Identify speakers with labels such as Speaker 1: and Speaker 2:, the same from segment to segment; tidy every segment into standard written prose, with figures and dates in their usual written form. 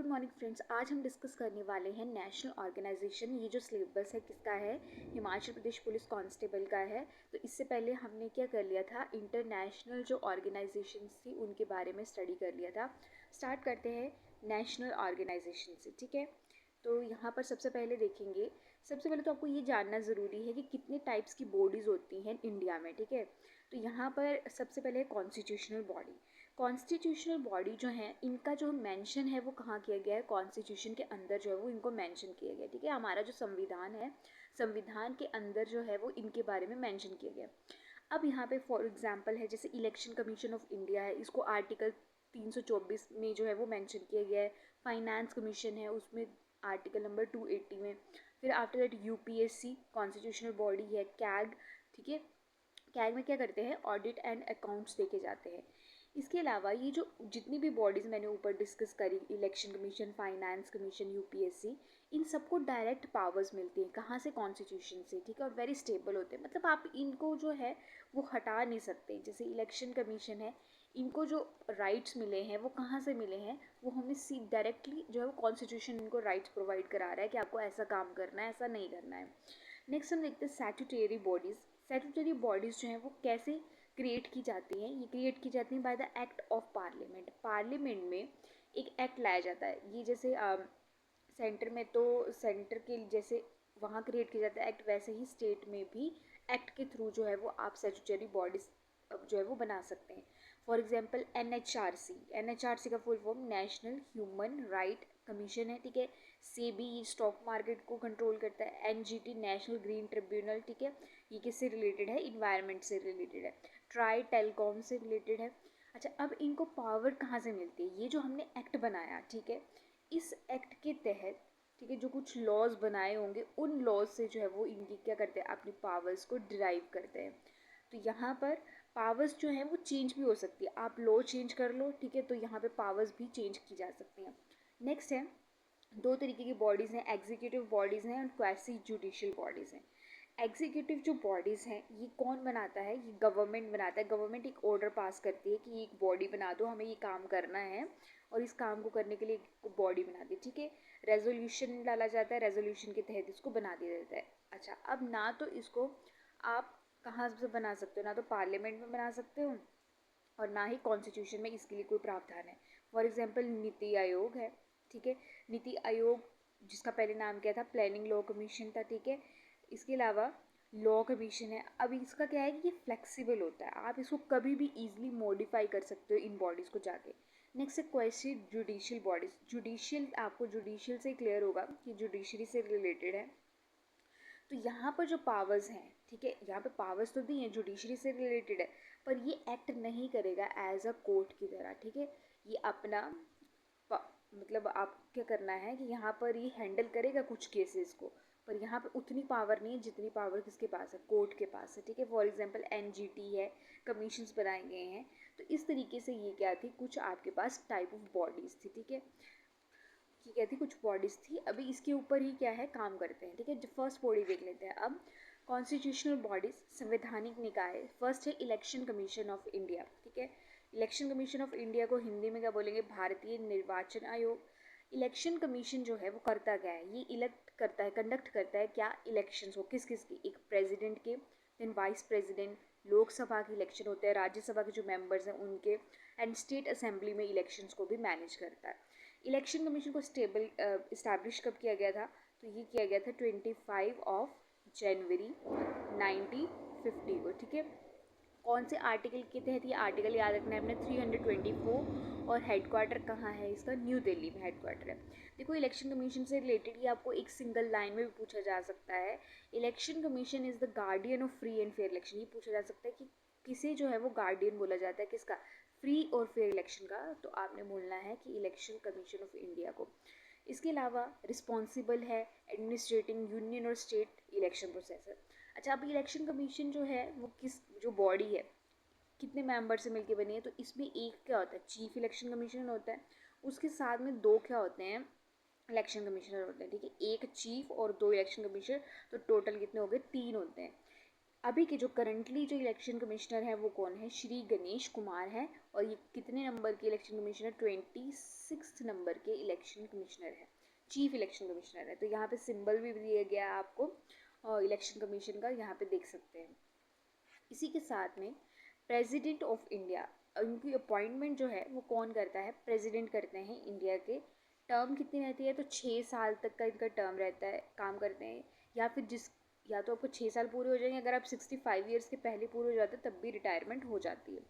Speaker 1: Good morning friends. आज हम discuss करने वाले हैं नेशनल ऑर्गेनाइजेशन। ये जो सिलेबस है किसका है? हिमाचल प्रदेश पुलिस कांस्टेबल का है। तो इससे पहले हमने क्या कर लिया था, इंटरनेशनल जो ऑर्गेनाइजेशंस थी उनके बारे में स्टडी कर लिया था। स्टार्ट करते हैं नेशनल ऑर्गेनाइजेशन से, ठीक है। तो यहाँ पर सबसे पहले देखेंगे, सबसे पहले तो आपको ये जानना ज़रूरी है कि कितने टाइप्स की बॉडीज़ होती हैं इंडिया में, ठीक है। तो यहाँ पर सबसे पहले कॉन्स्टिट्यूशनल बॉडी। कॉन्स्टिट्यूशनल बॉडी जो है, इनका जो मेंशन है वो कहाँ किया गया है? कॉन्स्टिट्यूशन के अंदर जो है वो इनको मेंशन किया गया है, ठीक है। हमारा जो संविधान है, संविधान के अंदर जो है वो इनके बारे में मेंशन किया गया है। अब यहाँ पे फॉर एग्जांपल है, जैसे इलेक्शन कमीशन ऑफ इंडिया है, इसको आर्टिकल 324 में जो है वो मेंशन किया गया है। फाइनेंस कमीशन है, उसमें आर्टिकल नंबर 280 में। फिर after that UPSC constitutional body है, कैग, ठीक है। कैग में क्या करते हैं? ऑडिट एंड अकाउंट्स देखे जाते हैं। इसके अलावा ये जो जितनी भी बॉडीज़ मैंने ऊपर डिस्कस करी, election commission, finance commission, UPSC, इन सबको डायरेक्ट पावर्स मिलती हैं। कहाँ से? कॉन्स्टिट्यूशन से, ठीक है। और वेरी स्टेबल होते हैं, मतलब आप इनको जो है वो हटा नहीं सकते। जैसे इलेक्शन कमीशन है, इनको जो राइट्स मिले हैं वो कहाँ से मिले हैं? वो हमें डायरेक्टली जो है वो कॉन्स्टिट्यूशन इनको राइट्स प्रोवाइड करा रहा है कि आपको ऐसा काम करना है, ऐसा नहीं करना है। नेक्स्ट हम देखते हैं स्टैट्यूटरी बॉडीज़। स्टैट्यूटरी बॉडीज़ जो हैं वो कैसे क्रिएट की जाती हैं? ये क्रिएट की जाती हैं by the act of parliament. Parliament में एक एक्ट लाया जाता है। ये जैसे सेंटर में तो सेंटर के जैसे वहाँ क्रिएट किया जाता है एक्ट, वैसे ही स्टेट में भी एक्ट के थ्रू जो है वो आप स्टैट्यूटरी बॉडीज जो है वो बना सकते हैं। फॉर एग्जांपल एनएचआरसी, एनएचआरसी का full form national human right commission है, ठीक है। सेबी स्टॉक मार्केट को कंट्रोल करता है। एनजीटी नेशनल ग्रीन ट्रिब्यूनल, ठीक है, ये किससे रिलेटेड है? इन्वायरमेंट से रिलेटेड है। ट्राई टेलीकॉम से रिलेटेड है। अच्छा, अब इनको पावर कहाँ से मिलती है? ये जो हमने एक्ट बनाया, ठीक है, इस एक्ट के तहत, ठीक है, जो कुछ लॉज बनाए होंगे उन लॉज से जो है वो इनकी क्या करते हैं? अपनी पावर्स को डिराइव करते हैं। तो यहाँ पर पावर्स जो है वो चेंज भी हो सकती है। आप लॉ चेंज कर लो, ठीक है, तो यहाँ पे पावर्स भी चेंज की जा सकती हैं। नेक्स्ट है, दो तरीके की बॉडीज़ हैं, एग्जीक्यूटिव बॉडीज़ हैं और क्वासी जुडिशियल बॉडीज़ हैं। एग्जीक्यूटिव जो बॉडीज़ हैं ये कौन बनाता है? ये गवर्नमेंट बनाता है। गवर्नमेंट एक ऑर्डर पास करती है कि एक बॉडी बना दो, हमें ये काम करना है, और इस काम को करने के लिए एक बॉडी बना दी, ठीक है। रेजोल्यूशन डाला जाता है, रेजोल्यूशन के तहत इसको बना दिया जाता है। अच्छा, अब ना तो इसको आप कहाँ से बना सकते हो? ना तो पार्लियामेंट में बना सकते हो और ना ही कॉन्स्टिट्यूशन में इसके लिए कोई प्रावधान है। फॉर एग्जांपल नीति आयोग है, ठीक है। नीति आयोग जिसका पहले नाम क्या था? प्लानिंग लॉ कमीशन था, ठीक है। इसके अलावा लॉ कमीशन है। अब इसका क्या है कि ये फ्लेक्सिबल होता है, आप इसको कभी भी ईजिली मॉडिफाई कर सकते हो इन बॉडीज़ को जाके। नेक्स्ट है क्वेश्चन जुडिशियल बॉडीज़। जुडिशियल, आपको जुडिशियल से क्लियर होगा कि जुडिशरी से रिलेटेड है। तो यहाँ पर जो पावर्स हैं, ठीक है, यहाँ पे पावर्स तो दी हैं, जुडिशरी से रिलेटेड है, पर ये एक्ट नहीं करेगा एज अ कोर्ट की तरह, ठीक है। ये अपना मतलब आप क्या करना है कि यहाँ पर ये हैंडल करेगा कुछ केसेस को, पर यहाँ पे उतनी पावर नहीं है जितनी पावर किसके पास है? कोर्ट के पास है, ठीक है। फॉर एग्जांपल एनजीटी है, कमीशंस बनाए गए हैं। तो इस तरीके से ये क्या थी, कुछ आपके पास टाइप ऑफ बॉडीज़ थी, ठीक है, कि क्या थी, कुछ बॉडीज़ थी। अभी इसके ऊपर ही क्या है, काम करते हैं, ठीक है। फर्स्ट बॉडी देख लेते हैं अब, कॉन्स्टिट्यूशनल बॉडीज़, संवैधानिक निकाय। फर्स्ट है इलेक्शन कमीशन ऑफ इंडिया, ठीक है। इलेक्शन कमीशन ऑफ इंडिया को हिंदी में क्या बोलेंगे? भारतीय निर्वाचन आयोग। इलेक्शन कमीशन जो है वो करता क्या है? ये इलेक्ट करता है, कंडक्ट करता है क्या? इलेक्शंस हो किस किस की? एक प्रेसिडेंट के, देन वाइस प्रेसिडेंट, लोकसभा के इलेक्शन होते हैं, राज्यसभा के जो मेंबर्स हैं उनके, एंड स्टेट असेंबली में इलेक्शंस को भी मैनेज करता है। इलेक्शन कमीशन को इस्टेब्लिश कब किया गया था? तो ये किया गया था 25 जनवरी 1950 को, ठीक है। कौन से आर्टिकल के तहत? ये आर्टिकल याद रखना है अपने 324, और हेडक्वार्टर कहाँ है इसका? न्यू दिल्ली में हेडक्वार्टर है। देखो, इलेक्शन कमीशन से रिलेटेड ये आपको एक सिंगल लाइन में भी पूछा जा सकता है। Election commission is the guardian of free and fair election. ये पूछा जा सकता है कि किसे जो है वो गार्डियन बोला जाता है, किसका? फ्री और फेयर इलेक्शन का। तो आपने बोलना है कि इलेक्शन कमीशन ऑफ इंडिया को। इसके अलावा रिस्पॉन्सिबल है एडमिनिस्ट्रेटिंग यूनियन और स्टेट इलेक्शन प्रोसेस। अच्छा, अब इलेक्शन कमीशन जो है वो किस, जो बॉडी है, कितने मेंबर से मिलके बनी है? तो इसमें एक क्या होता है? चीफ इलेक्शन कमीशनर होता है, उसके साथ में दो क्या होते हैं? इलेक्शन कमिश्नर होते हैं, ठीक है। एक चीफ और दो इलेक्शन कमिश्नर, तो टोटल कितने हो गए? 3 होते हैं। अभी के जो करंटली जो इलेक्शन कमिश्नर है वो कौन है, श्री गणेश कुमार है। और ये कितने नंबर के इलेक्शन कमिश्नर, 26 नंबर के इलेक्शन कमिश्नर है, चीफ इलेक्शन कमिश्नर है। तो यहाँ पे सिंबल भी दिया गया है आपको इलेक्शन कमीशन का, यहाँ पे देख सकते हैं। इसी के साथ में प्रेसिडेंट ऑफ इंडिया, उनकी अपॉइंटमेंट जो है वो कौन करता है, प्रेसिडेंट करते हैं इंडिया के। टर्म कितनी रहती है, तो 6 साल तक का इनका टर्म रहता है, काम करते हैं। या फिर या तो आपको 6 साल पूरे हो जाएंगे, अगर आप 65 ईयर्स के पहले पूरे हो जाते तब भी रिटायरमेंट हो जाती है।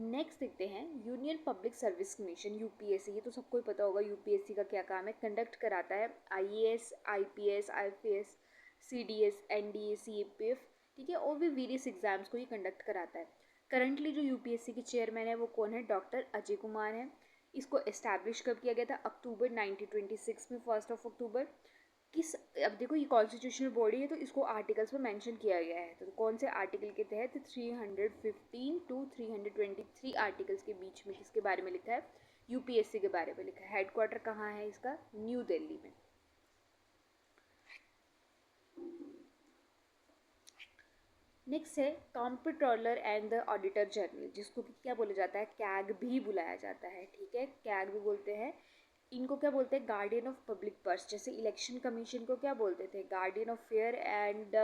Speaker 1: नेक्स्ट देखते हैं union public service commission, UPSC. ये तो सबको ही पता होगा यूपीएससी का क्या काम है, कंडक्ट कराता है IAS, IPS, IPS, CDS, NDA, CPF, ठीक है, और भी वेरियस एग्जाम्स को ये कंडक्ट कराता है। करंटली जो यूपीएससी के चेयरमैन है वो कौन है, डॉक्टर अजय कुमार है। इसको एस्टैब्लिश कब किया गया था, अक्टूबर 1926 में, 1 अक्टूबर। किस, अब देखो ये कॉन्स्टिट्यूशनल बॉडी है तो इसको आर्टिकल्स में मेंशन किया गया है, तो कौन से आर्टिकल के तहत, 315 टू 323 आर्टिकल्स के बीच में किसके बारे में लिखा है, यूपीएससी के बारे में लिखा है। हेडक्वार्टर कहाँ है इसका, न्यू दिल्ली में। नेक्स्ट है कॉम्पिट्रोलर एंड द ऑडिटर जनरल, जिसको कि क्या बोला जाता है, कैग भी बुलाया जाता है, ठीक है, कैग भी बोलते हैं। इनको क्या बोलते हैं, गार्डियन ऑफ पब्लिक पर्स। जैसे इलेक्शन कमीशन को क्या बोलते थे, guardian of fair and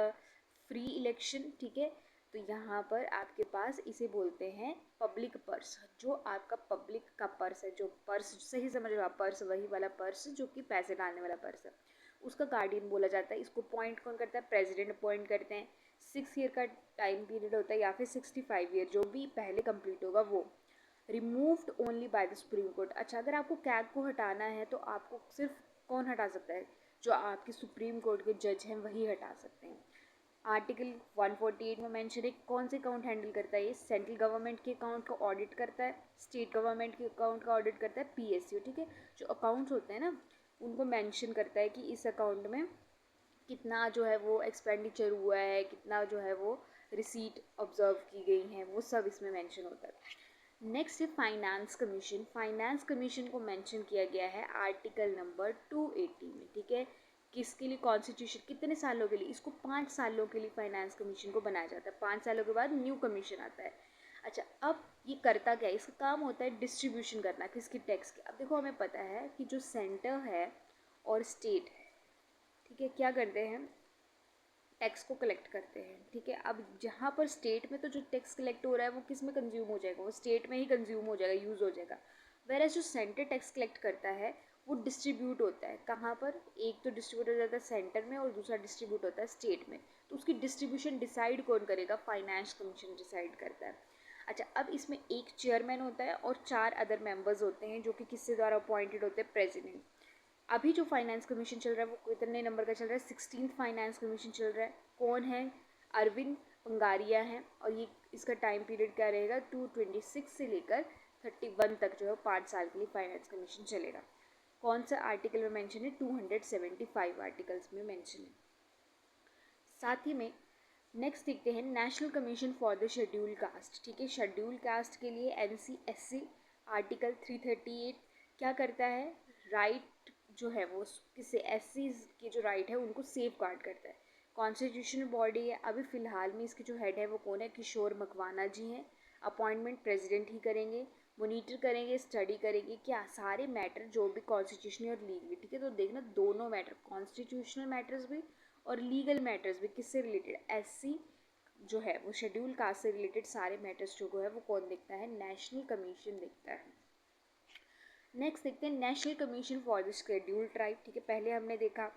Speaker 1: free election, ठीक है। तो यहाँ पर आपके पास इसे बोलते हैं पब्लिक पर्स। जो आपका पब्लिक का पर्स है, जो पर्स सही समझ लो आप, पर्स वही वाला पर्स जो कि पैसे डालने वाला पर्स है, उसका गार्डियन बोला जाता है। इसको पॉइंट कौन करता है, प्रेसिडेंट अपॉइंट करते हैं। 6 ईयर का टाइम पीरियड होता है, या फिर 65 ईयर, जो भी पहले कंप्लीट होगा वो। Removed only by the supreme court. अच्छा, अगर आपको कैग को हटाना है तो आपको सिर्फ कौन हटा सकता है, जो आपके सुप्रीम कोर्ट के जज हैं वही हटा सकते हैं। आर्टिकल 148 में मेंशन है कौन से अकाउंट हैंडल करता है, ये सेंट्रल गवर्नमेंट के अकाउंट का ऑडिट करता है, स्टेट गवर्नमेंट के अकाउंट का ऑडिट करता है, पीएसयू, ठीक है। जो अकाउंट्स होते हैं ना, उनको मेंशन करता है कि इस अकाउंट में कितना जो है वो एक्सपेंडिचर हुआ है, कितना जो है वो रिसीट ऑब्जर्व की गई हैं, वो सब इसमें मेंशन होता है। नेक्स्ट है फाइनेंस कमीशन। फाइनेंस कमीशन को मेंशन किया गया है आर्टिकल नंबर 280 में, ठीक है। किसके लिए, कॉन्स्टिट्यूशन, कितने सालों के लिए, इसको 5 सालों के लिए फाइनेंस कमीशन को बनाया जाता है। 5 सालों के बाद न्यू कमीशन आता है। अच्छा, अब ये करता क्या है, इसका काम होता है डिस्ट्रीब्यूशन करना, किसकी, टैक्स की। अब देखो हमें पता है कि जो सेंटर है और स्टेट है, ठीक है, क्या करते हैं, टैक्स को कलेक्ट करते हैं, ठीक है। अब जहाँ पर स्टेट में तो जो टैक्स कलेक्ट हो रहा है वो किस में कंज्यूम हो जाएगा, वो स्टेट में ही कंज्यूम हो जाएगा, यूज़ हो जाएगा। वेरएज़ जो सेंटर टैक्स कलेक्ट करता है वो डिस्ट्रीब्यूट होता है कहाँ पर, एक तो डिस्ट्रीब्यूट हो जाता है सेंटर में और दूसरा डिस्ट्रीब्यूट होता है स्टेट में। तो उसकी डिस्ट्रीब्यूशन डिसाइड कौन करेगा, फाइनेंस कमीशन डिसाइड करता है। अच्छा, अब इसमें एक चेयरमैन होता है और 4 अदर मेंबर्स होते हैं जो कि किससे द्वारा अपॉइंटेड होते हैं, प्रेसिडेंट। अभी जो फाइनेंस कमीशन चल रहा है वो कितने नंबर का चल रहा है, 16th फाइनेंस कमीशन चल रहा है। कौन है, अरविंद पंगारिया है। और ये इसका टाइम पीरियड क्या रहेगा, 226 से लेकर 31 तक जो है 5 साल के लिए फाइनेंस कमीशन चलेगा। कौन सा आर्टिकल में मेंशन है, 275 आर्टिकल्स में मेंशन है। साथ ही में नेक्स्ट देखते हैं national commission for the schedule caste, ठीक है। शेड्यूल कास्ट के लिए NCSC आर्टिकल 338 क्या करता है, राइट जो है वो किसे, SC की जो राइट है उनको सेफ गार्ड करता है। कॉन्स्टिट्यूशनल बॉडी है, अभी फ़िलहाल में इसके जो हेड है वो कौन है, किशोर मकवाना जी हैं। अपॉइंटमेंट प्रेसिडेंट ही करेंगे, मोनीटर करेंगे, स्टडी करेंगे क्या, सारे मैटर जो भी कॉन्स्टिट्यूशनल और लीगली, ठीक है। तो देखना दोनों मैटर, कॉन्स्टिट्यूशनल मैटर्स भी और लीगल मैटर्स भी, किससे रिलेटेड, SC जो है वो शेड्यूल कास्ट से रिलेटेड सारे मैटर्स जो है वो कौन देखता है, नेशनल कमीशन देखता है। नेक्स्ट देखते हैं national commission for the schedule tribe, ठीक है। पहले हमने देखा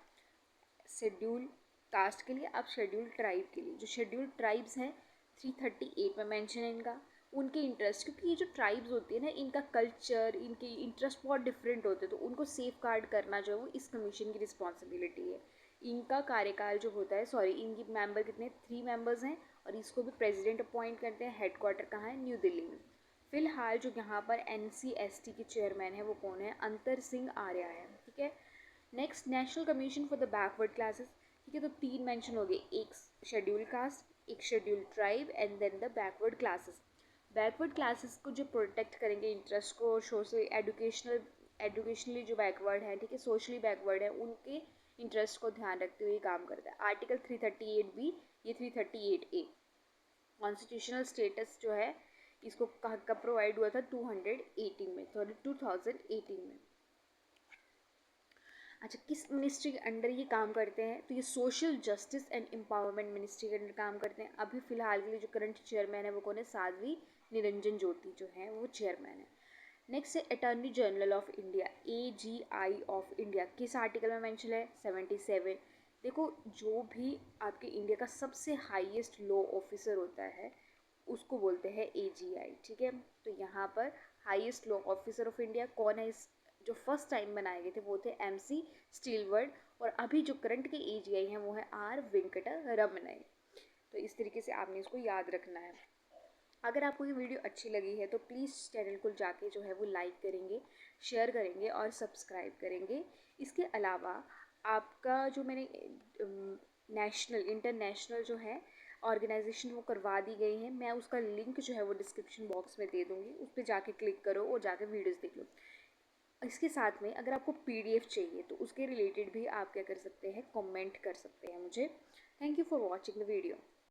Speaker 1: शेड्यूल कास्ट के लिए, अब शेड्यूल ट्राइब के लिए। जो शेड्यूल ट्राइब्स हैं 338 में मेंशन है इनका, उनके इंटरेस्ट, क्योंकि ये जो ट्राइब्स होती है ना, इनका कल्चर, इनके इंटरेस्ट बहुत डिफरेंट होते हैं, तो उनको सेफ गार्ड करना जो है वो इस कमीशन की रिस्पॉन्सिबिलिटी है। इनका कार्यकाल जो होता है, सॉरी, इनकी मेंबर कितने, 3 मेंबर्स हैं, और इसको भी प्रेसिडेंट अपॉइंट करते हैं। हेडक्वार्टर कहाँ है, न्यू दिल्ली में। फिलहाल जो यहाँ पर NCST के चेयरमैन है वो कौन है, अंतर सिंह आर्या है, ठीक है। Next national commission for the backward classes, ठीक है। तो 3 मेंशन हो गए, एक शेड्यूल कास्ट, एक schedule tribe and then the backward classes. Backward classes को जो प्रोटेक्ट करेंगे इंटरेस्ट को, सोशल एजुकेशनली जो बैकवर्ड है, ठीक है, सोशली बैकवर्ड है, उनके इंटरेस्ट को ध्यान रखते हुए काम करता है। आर्टिकल 338B, ये 338A। कॉन्स्टिट्यूशनल स्टेटस जो है इसको कब प्रोवाइड हुआ था 218 में, सॉरी 2018 में। अच्छा, किस मिनिस्ट्री के अंडर ये काम करते हैं? तो ये social justice and empowerment ministry के अंडर काम करते हैं। अभी फिलहाल के लिए जो करंट चेयरमैन है वो कौन है? साध्वी निरंजन ज्योति जो है वो चेयरमैन है। नेक्स्ट है attorney general of India, AGI of India. किस आर्टिकल में मेंशन है? 77। देखो, जो भी आपके इंडिया का सबसे हाईएस्ट लॉ ऑफिसर होता है उसको बोलते हैं AGI, ठीक है। तो यहाँ पर highest law officer of India कौन है? इस जो फर्स्ट टाइम बनाए गए थे वो थे MC स्टीलवर्ड, और अभी जो करंट के AGI हैं वो है R वेंकटा रमनई। तो इस तरीके से आपने इसको याद रखना है। अगर आपको ये वीडियो अच्छी लगी है तो प्लीज़ चैनल को जाके जो है वो लाइक करेंगे, शेयर करेंगे और सब्सक्राइब करेंगे। इसके अलावा आपका जो मैंने नेशनल इंटरनेशनल जो है ऑर्गेनाइजेशन वो करवा दी गई है, मैं उसका लिंक जो है वो डिस्क्रिप्शन बॉक्स में दे दूँगी, उस पर जाके क्लिक करो और जाके वीडियोज़ देख लो। इसके साथ में अगर आपको PDF चाहिए तो उसके रिलेटेड भी आप क्या कर सकते हैं, कमेंट कर सकते हैं मुझे। Thank you for watching the video.